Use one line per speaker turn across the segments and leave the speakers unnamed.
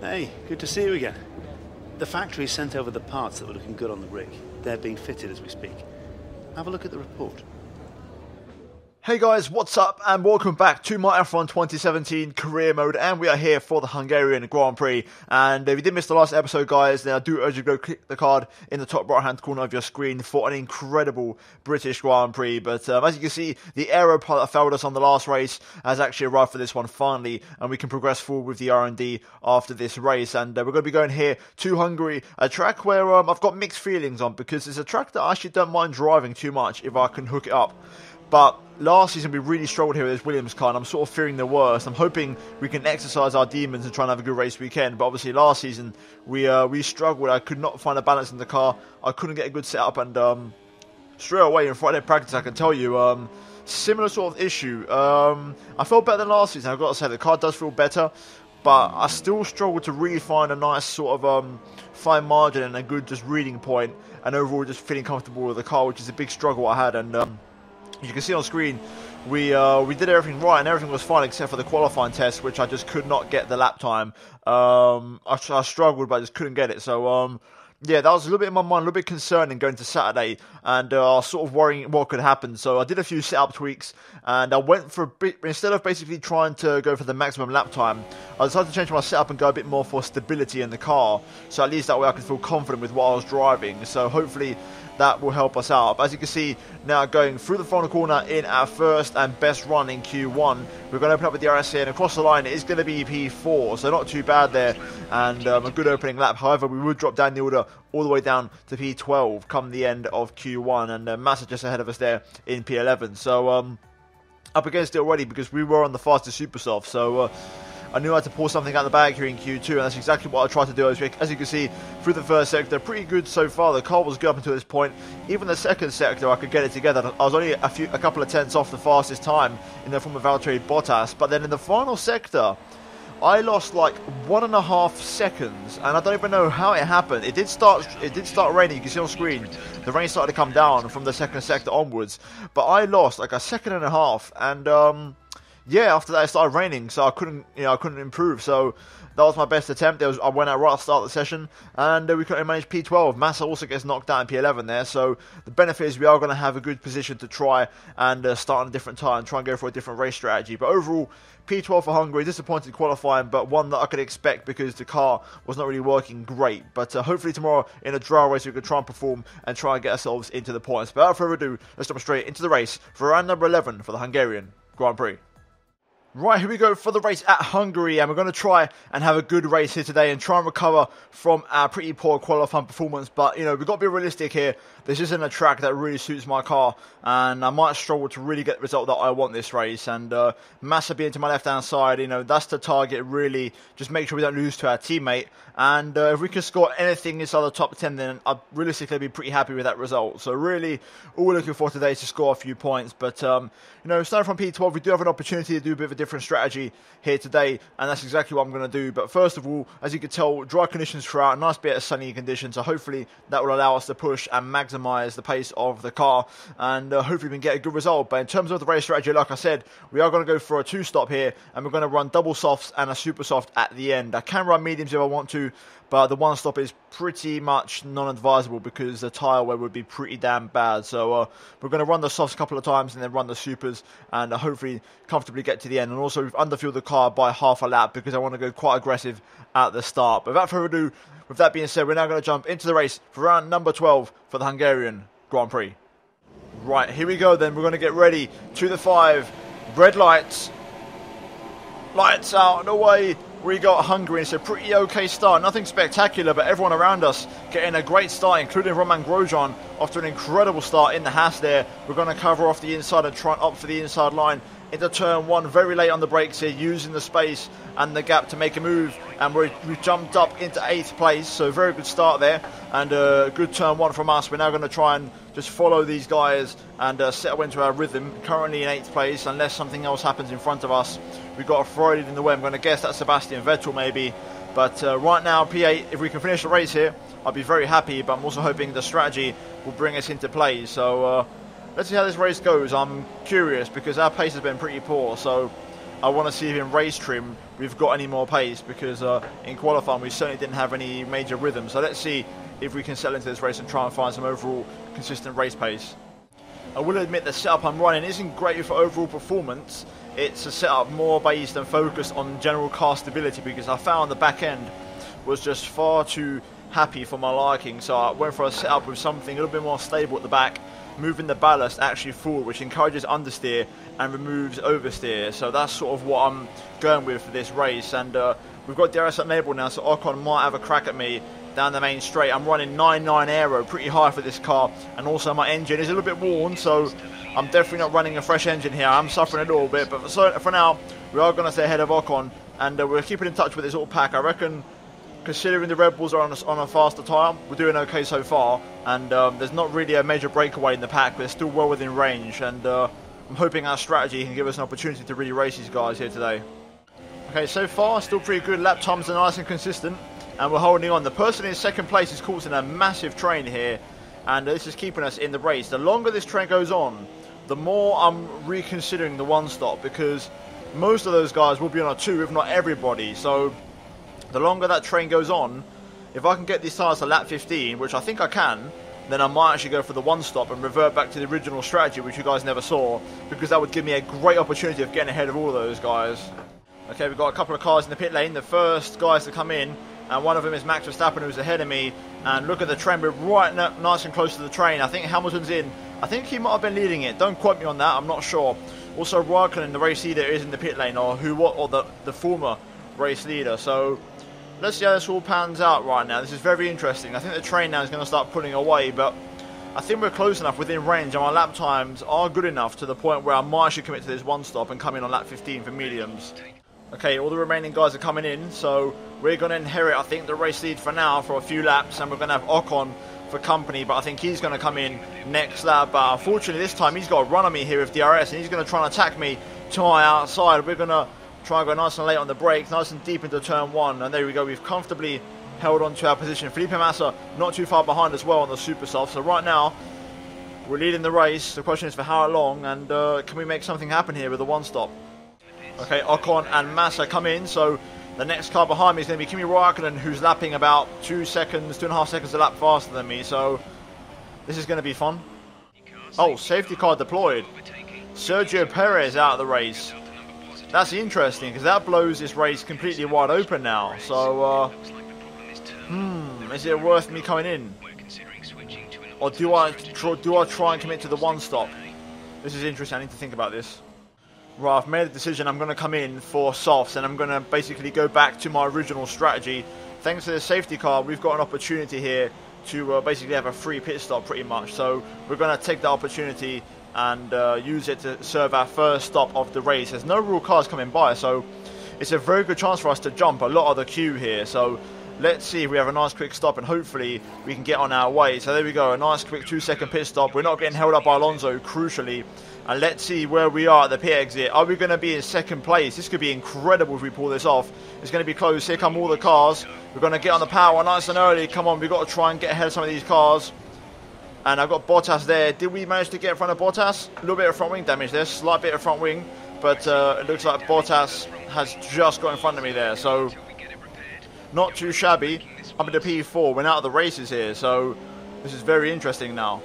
Hey, good to see you again. The factory sent over the parts that were looking good on the rig. They're being fitted as we speak. Have a look at the report.
Hey guys, what's up and welcome back to my F1 2017 career mode, and we are here for the Hungarian Grand Prix. And if you did miss the last episode guys, then I do urge you to go click the card in the top right hand corner of your screen for an incredible British Grand Prix. But as you can see, the aero part that failed us on the last race has actually arrived for this one finally, and we can progress forward with the R&D after this race. And we're going to be going here to Hungary, a track where I've got mixed feelings on, because it's a track that I actually don't mind driving too much if I can hook it up. But last season we really struggled here with this Williams car, and I'm sort of fearing the worst. I'm hoping we can exercise our demons and try and have a good race weekend. But obviously last season we struggled. I could not find a balance in the car. I couldn't get a good setup, and straight away in Friday practice I can tell you, similar sort of issue. I felt better than last season. I've got to say the car does feel better, but I still struggle to really find a nice sort of fine margin and a good just reading point, and overall just feeling comfortable with the car, which is a big struggle I had. And you can see on screen, we did everything right and everything was fine except for the qualifying test, which I just could not get the lap time. I struggled, but I just couldn't get it. So yeah, that was a little bit in my mind, a little bit concerning going to Saturday, and I was sort of worrying what could happen. So I did a few setup tweaks, and I went for a bit, instead of basically trying to go for the maximum lap time, I decided to change my setup and go a bit more for stability in the car. So at least that way I can feel confident with what I was driving. So hopefully that will help us out. But as you can see, now going through the final corner in our first and best run in Q1, we're going to open up with the RS here, and across the line it is going to be P4, so not too bad there, and a good opening lap. However, we would drop down the order all the way down to P12 come the end of Q1, and Massa just ahead of us there in P11. So up against it already, because we were on the fastest super soft. So I knew I had to pull something out of the bag here in Q2, and that's exactly what I tried to do. As you can see, through the first sector, pretty good so far. The car was good up until this point. Even the second sector, I could get it together. I was only a couple of tenths off the fastest time in the form of Valtteri Bottas. But then in the final sector, I lost like 1.5 seconds, and I don't even know how it happened. It did start raining. You can see on screen the rain started to come down from the second sector onwards, but I lost like 1.5 seconds, and yeah, after that it started raining, so I couldn't improve. So that was my best attempt. I went out right at the start of the session, and we couldn't manage P12. Massa also gets knocked out in P11 there, so the benefit is we are going to have a good position to try and start on a different time, try and go for a different race strategy. But overall, P12 for Hungary, disappointed qualifying, but one that I could expect because the car was not really working great. But hopefully tomorrow in a dry race we could try and perform and try and get ourselves into the points. But without further ado, let's jump straight into the race for round number 11 for the Hungarian Grand Prix. Right, here we go for the race at Hungary, and we're going to try and have a good race here today and try and recover from our pretty poor qualifying performance. But, we've got to be realistic here. This isn't a track that really suits my car, and I might struggle to really get the result that I want this race. And Massa being to my left-hand side, that's the target, really. Just make sure we don't lose to our teammate. And if we can score anything inside the top 10, then I'd realistically be pretty happy with that result. So really, all we're looking for today is to score a few points. But, starting from P12, we do have an opportunity to do a bit of a different strategy here today, and that's exactly what I'm going to do. But first of all, as you can tell, dry conditions throughout, a nice bit of sunny conditions, so hopefully that will allow us to push and maximise the pace of the car, and hopefully we can get a good result. But in terms of the race strategy, like I said, we are going to go for a two-stop here, and we're going to run double softs and a super soft at the end. I can run mediums if I want to, but the one stop is pretty much non-advisable because the tyre wear would be pretty damn bad. So we're going to run the softs a couple of times and then run the supers, and hopefully comfortably get to the end. And also we've underfueled the car by half a lap because I want to go quite aggressive at the start. But without further ado, with that being said, we're now going to jump into the race for round number 12 for the Hungarian Grand Prix. Right, here we go then. We're going to get ready to the 5. Red lights. Lights out and away. We got Hungary. It's a pretty okay start. Nothing spectacular, but everyone around us getting a great start, including Roman Grosjean after an incredible start in the Haas there. We're going to cover off the inside and try and opt for the inside line into turn 1. Very late on the brakes here, using the space and the gap to make a move. And we've jumped up into 8th place, so very good start there. And a good turn 1 from us. We're now going to try and just follow these guys and settle into our rhythm. Currently in 8th place, unless something else happens in front of us. We've got a Freud in the way. I'm going to guess that's Sebastian Vettel maybe. But right now, P8, if we can finish the race here, I'll be very happy. But I'm also hoping the strategy will bring us into play. So let's see how this race goes. I'm curious because our pace has been pretty poor. So I want to see if in race trim we've got any more pace, because in qualifying we certainly didn't have any major rhythm. So let's see if we can settle into this race and try and find some overall consistent race pace. I will admit the setup I'm running isn't great for overall performance. It's a setup more based and focused on general car stability, because I found the back end was just far too happy for my liking. So I went for a setup with something a little bit more stable at the back, moving the ballast actually forward, which encourages understeer and removes oversteer. So that's sort of what I'm going with for this race. And we've got DRS enabled now, so Ocon might have a crack at me down the main straight. I'm running 9.9 aero, pretty high for this car, and also my engine is a little bit worn, so I'm definitely not running a fresh engine here. I'm suffering a little bit, but for now we are going to stay ahead of Ocon, and we're keeping in touch with this little pack. I reckon, considering the Red Bulls are on a faster tyre, we're doing okay so far, and there's not really a major breakaway in the pack, but it's still well within range, and I'm hoping our strategy can give us an opportunity to really race these guys here today. Okay, so far still pretty good. Lap times are nice and consistent, and we're holding on. The person in second place is causing a massive train here, and this is keeping us in the race. The longer this train goes on, the more I'm reconsidering the one stop, because most of those guys will be on a 2, if not everybody. So the longer that train goes on, if I can get these tyres to lap 15, which I think I can, then I might actually go for the one stop and revert back to the original strategy, which you guys never saw, because that would give me a great opportunity of getting ahead of all of those guys. Okay, we've got a couple of cars in the pit lane. The first guys to come in, and one of them is Max Verstappen, who's ahead of me. And look at the trend, we're right nice and close to the train. I think Hamilton's in. I think he might have been leading it. Don't quote me on that, I'm not sure. Also, Raikkonen, the race leader, is in the pit lane, or the former race leader. So let's see how this all pans out right now. This is very interesting. I think the train now is going to start pulling away, but I think we're close enough within range, and my lap times are good enough to the point where I might actually commit to this one stop and come in on lap 15 for mediums. Okay, all the remaining guys are coming in, so we're going to inherit, I think, the race lead for now for a few laps, and we're going to have Ocon for company, but I think he's going to come in next lap. But unfortunately this time he's got a run on me here with DRS, and he's going to try and attack me to my outside. We're going to try and go nice and late on the brakes, nice and deep into turn 1, and there we go. We've comfortably held on to our position. Felipe Massa not too far behind as well on the super soft. So right now we're leading the race. The question is for how long, and can we make something happen here with the one stop? Okay, Ocon and Massa come in, so the next car behind me is going to be Kimi Raikkonen, who's lapping about 2.5 seconds a lap faster than me, so this is going to be fun. Oh, safety car deployed. Sergio Perez out of the race. That's interesting, because that blows this race completely wide open now. So, is it worth me coming in? Or do I try and commit to the one stop? This is interesting, I need to think about this. Right, I've made a decision. I'm going to come in for softs, and I'm going to basically go back to my original strategy. Thanks to the safety car, we've got an opportunity here to basically have a free pit stop pretty much. So we're going to take that opportunity and use it to serve our first stop of the race. There's no real cars coming by, so it's a very good chance for us to jump a lot of the queue here. So let's see if we have a nice quick stop, and hopefully we can get on our way. So there we go, a nice quick 2-second pit stop. We're not getting held up by Alonso, crucially. And let's see where we are at the pit exit. Are we going to be in second place? This could be incredible if we pull this off. It's going to be close. Here come all the cars. We're going to get on the power nice and early. Come on, we've got to try and get ahead of some of these cars. And I've got Bottas there. Did we manage to get in front of Bottas? A little bit of front wing damage there. Slight bit of front wing. But it looks like Bottas has just got in front of me there. So not too shabby. I'm in the P4. We're out of the races here. So this is very interesting now.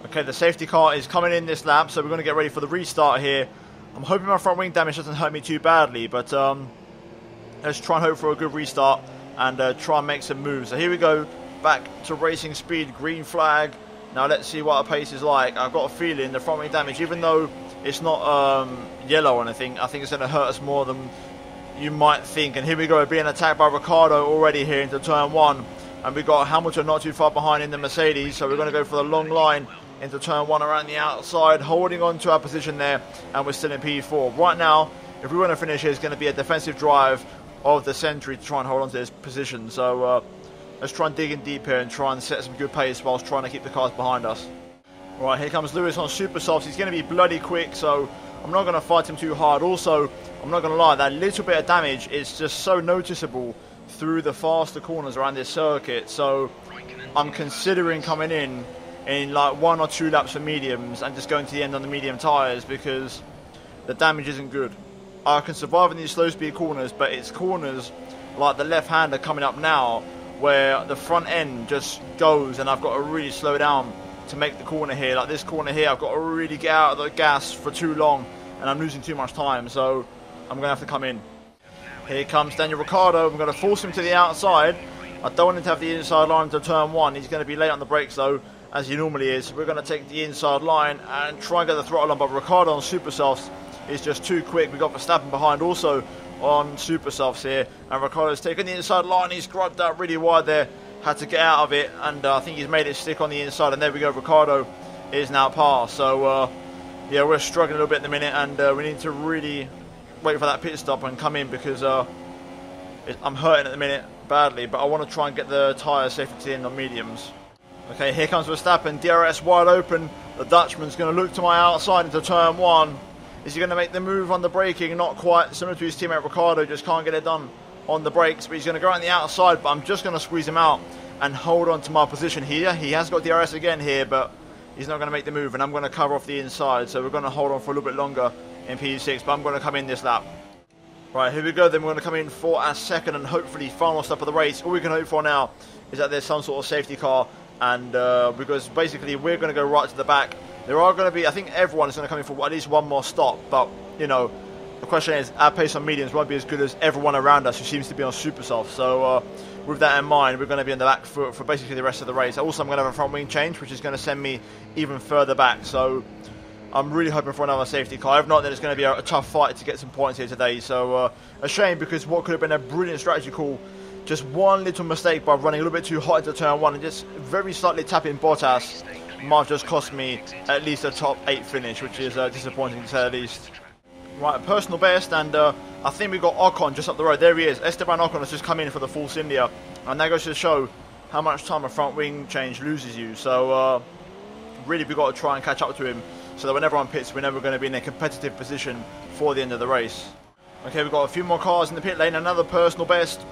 Okay, the safety car is coming in this lap, so we're going to get ready for the restart here. I'm hoping my front wing damage doesn't hurt me too badly, but let's try and hope for a good restart and try and make some moves. So here we go, back to racing speed, green flag. Now let's see what our pace is like. I've got a feeling the front wing damage, even though it's not yellow or anything, I think it's going to hurt us more than you might think. And here we go, we're being attacked by Ricciardo already here into turn 1. And we've got Hamilton not too far behind in the Mercedes, so we're going to go for the long line into turn 1 around the outside, holding on to our position there, and we're still in P4. Right now, if we want to finish here, it's going to be a defensive drive of the century to try and hold on to this position. So let's try and dig in deep here and try and set some good pace whilst trying to keep the cars behind us. Right, here comes Lewis on super softs. He's going to be bloody quick, so I'm not going to fight him too hard. Also, I'm not going to lie, that little bit of damage is just so noticeable through the faster corners around this circuit. So I'm considering coming in like 1 or 2 laps for mediums and just going to the end on the medium tyres, because the damage isn't good. I can survive in these slow speed corners, but it's corners like the left-hander coming up now where the front end just goes and I've got to really slow down to make the corner here. Like this corner here, I've got to really get out of the gas for too long and I'm losing too much time, so I'm going to have to come in. Here comes Daniel Ricciardo. I'm going to force him to the outside. I don't want him to have the inside line to turn one. He's going to be late on the brakes though, as he normally is. We're going to take the inside line and try and get the throttle on, but Ricciardo on super softs is just too quick. We've got Verstappen behind also on super softs here, and Ricciardo's taken the inside line. He's grabbed that really wide there, had to get out of it, and I think he's made it stick on the inside, and there we go. Ricciardo is now past. So yeah, we're struggling a little bit in the minute, and we need to really wait for that pit stop and come in, because I'm hurting at the minute badly, but I want to try and get the tyres safely in on mediums. Okay, here comes Verstappen, DRS wide open. The Dutchman's going to look to my outside into turn one. Is he going to make the move on the braking? Not quite. Similar to his teammate Ricciardo, just can't get it done on the brakes, but he's going to go on the outside, but I'm just going to squeeze him out and hold on to my position here. He has got DRS again here, but he's not going to make the move, and I'm going to cover off the inside, so we're going to hold on for a little bit longer in P6, but I'm going to come in this lap. Right, here we go, then we're going to come in for our second and hopefully final stop of the race. All we can hope for now is that there's some sort of safety car, and because basically we're going to go right to the back. There are going to be, I think everyone is going to come in for at least one more stop, but, you know, the question is, our pace on mediums won't be as good as everyone around us who seems to be on super soft. So with that in mind, we're going to be in the back for basically the rest of the race. Also, I'm going to have a front wing change, which is going to send me even further back. So I'm really hoping for another safety car. If not, then it's going to be a tough fight to get some points here today. So a shame, because what could have been a brilliant strategy call, just one little mistake by running a little bit too hot into turn one and just very slightly tapping Bottas might just cost me at least a top 8 finish, which is disappointing to say the least. Right, personal best, and I think we've got Ocon just up the road. There he is. Esteban Ocon has just come in for the Force India, and that goes to show how much time a front wing change loses you. So really, we've got to try and catch up to him, so that when everyone pits, we're never going to be in a competitive position for the end of the race. Okay, we've got a few more cars in the pit lane, another personal best.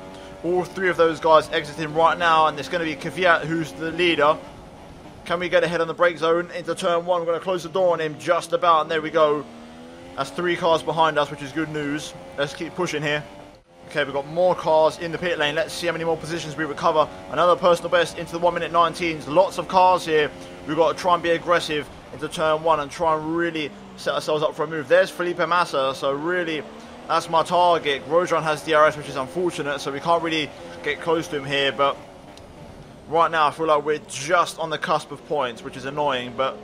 All three of those guys exiting right now, and it's going to be Kvyat who's the leader. Can we get ahead on the brake zone into turn one? We're going to close the door on him just about, and there we go. That's 3 cars behind us, which is good news. Let's keep pushing here. Okay, we've got more cars in the pit lane. Let's see how many more positions we recover. Another personal best into the 1:19s. Lots of cars here. We've got to try and be aggressive into turn one and try and really set ourselves up for a move. There's Felipe Massa, so really that's my target. Grosjean has DRS, which is unfortunate, so we can't really get close to him here, but right now I feel like we're just on the cusp of points, which is annoying, but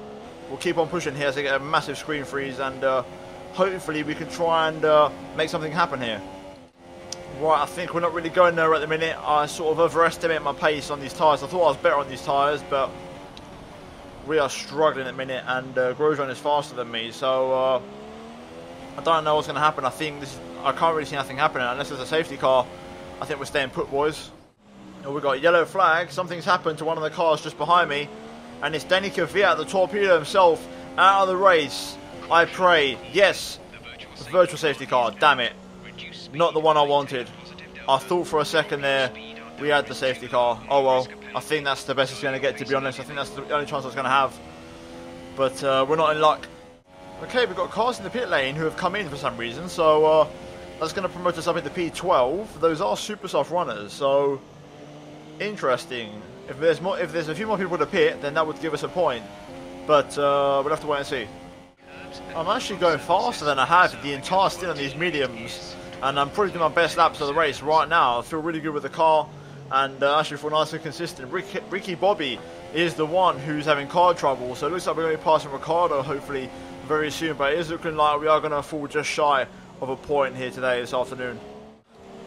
we'll keep on pushing here as I get a massive screen freeze, and hopefully we can try and make something happen here. Right, I think we're not really going there at the minute. I sort of overestimate my pace on these tyres. I thought I was better on these tyres, but we are struggling at the minute, and Grosjean is faster than me, so I don't know what's going to happen. I can't really see nothing happening unless there's a safety car. I think we're staying put, boys. And we've got a yellow flag. Something's happened to one of the cars just behind me, and it's Danny Kvyat, the torpedo himself, out of the race. I pray. Yes, the virtual safety car. Damn it. Not the one I wanted. I thought for a second there we had the safety car. Oh well, I think that's the best it's going to get, to be honest. I think that's the only chance I was going to have. But we're not in luck. Okay, we've got cars in the pit lane who have come in for some reason, so that's going to promote us up into P12. Those are super soft runners, so interesting. If there's a few more people to pit, then that would give us a point. But we'll have to wait and see. I'm actually going faster than I have the entire stint on these mediums, and I'm probably doing my best laps of the race right now. I feel really good with the car, and actually feel nice and consistent. Ricky Bobby is the one who's having car trouble, so it looks like we're going to be passing Ricciardo hopefully very soon, but it is looking like we are going to fall just shy of a point here today, this afternoon.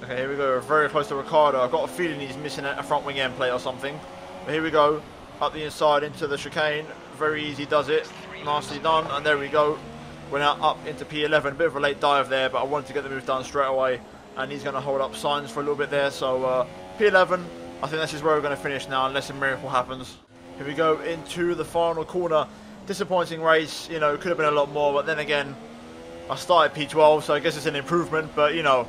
Okay, here we go, we're very close to Ricciardo. I've got a feeling he's missing a front wing end plate or something. But here we go, up the inside into the chicane. Very easy does it, nicely done, and there we go. We're now up into P11, a bit of a late dive there, but I wanted to get the move done straight away, and he's going to hold up signs for a little bit there, so P11, I think this is where we're going to finish now, unless a miracle happens. Here we go into the final corner. Disappointing race, you know, could have been a lot more, but then again, I started P12, so I guess it's an improvement, but you know,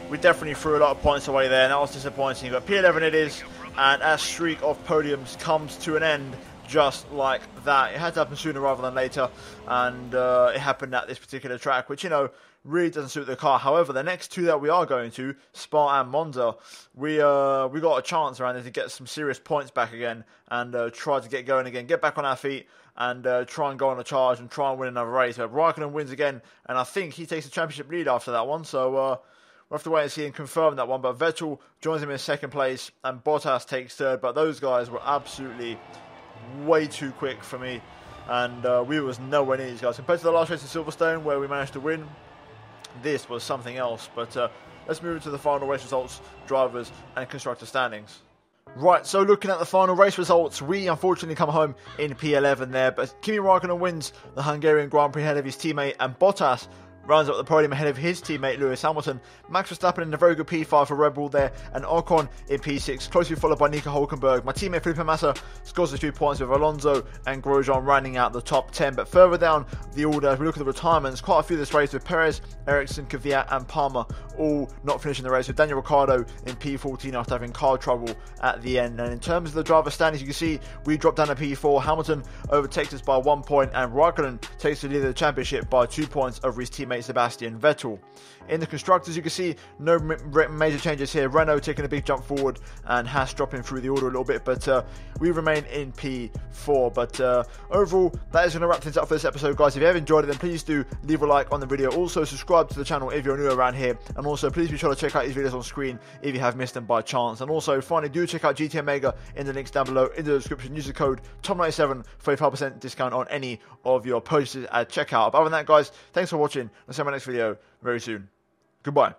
we definitely threw a lot of points away there, and that was disappointing, but P11 it is, and our streak of podiums comes to an end just like that. It had to happen sooner rather than later, and it happened at this particular track, which, you know, really doesn't suit the car. However, the next two that we are going to, Spa and Monza, we got a chance around there to get some serious points back again and try to get going again, get back on our feet and try and go on a charge and try and win another race. But Raikkonen wins again, and I think he takes the championship lead after that one. So we'll have to wait and see and confirm that one. But Vettel joins him in second place and Bottas takes third. But those guys were absolutely way too quick for me. And we was nowhere near these guys. Compared to the last race in Silverstone where we managed to win, this was something else. But let's move into the final race results, drivers and constructor standings. Right, so looking at the final race results, we unfortunately come home in P11 there, but Kimi Raikkonen wins the Hungarian Grand Prix ahead of his teammate, and Bottas rounds up the podium ahead of his teammate Lewis Hamilton. Max Verstappen in a very good P5 for Red Bull there, and Ocon in P6, closely followed by Nico Hülkenberg. My teammate Felipe Massa scores a few points with Alonso and Grosjean rounding out the top 10. But further down the order, as we look at the retirements, quite a few of this race with Perez, Ericsson, Kvyat and Palmer all not finishing the race, with Daniel Ricciardo in P14 after having car trouble at the end. And in terms of the driver standings, you can see we dropped down to P4. Hamilton overtakes us by 1 point, and Raikkonen takes the lead of the championship by 2 points over his teammate Sebastian Vettel. In the constructors, you can see no major changes here. Renault taking a big jump forward and Haas dropping through the order a little bit, but we remain in P4. But overall, that is going to wrap things up for this episode, guys. If you have enjoyed it, then please do leave a like on the video. Also, subscribe to the channel if you're new around here, and also please be sure to check out these videos on screen if you have missed them by chance. And also, finally, do check out GT Omega in the links down below in the description. Use the code TOM97 for a 5% discount on any of your purchases at checkout. But other than that, guys, thanks for watching. I'll see you in my next video very soon. Goodbye.